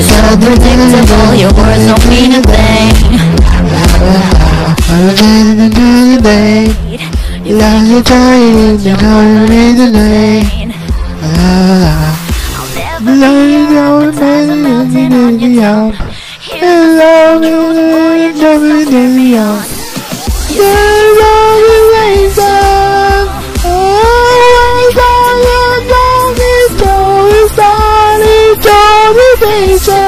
so predictable, your words don't mean a thing. You think you're trying, you know you need the name. I'll never be out, the times I'm melting on your tongue. Here's the phone, boy, you just must turn me on. You're all the reason. Oh, I thought you told me so. It's all the reason.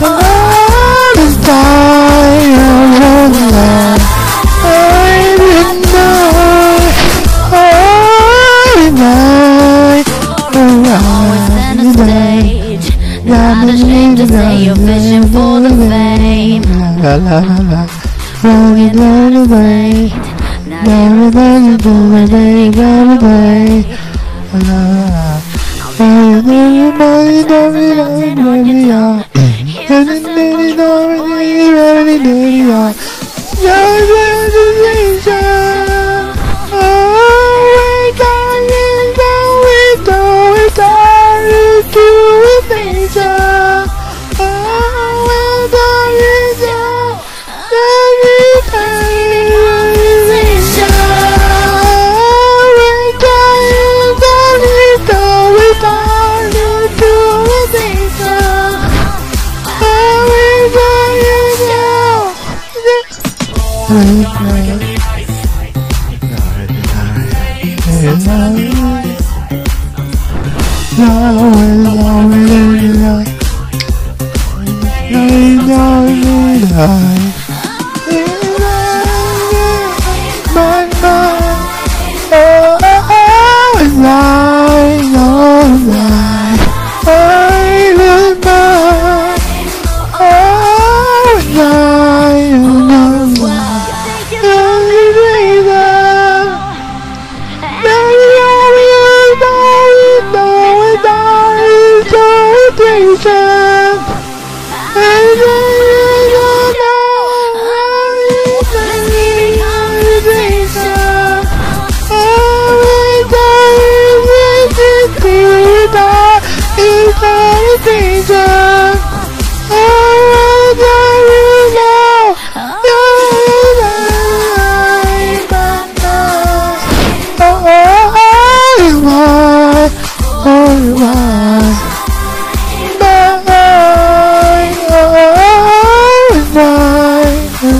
Oh, not ashamed to say you're fishing for the fame. La la la la, rolling down the way. Now we're going to do my day, run away. La la la, rolling down the way, down the way, down the way. And then they know me, ready, ready, ready. You're the reason. Oh, we got it, we do it, do it, nature. Oh, we're the reason, the reason. Oh, we got it, we do it, do it, nature. Oh, we got it now.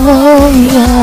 Oh,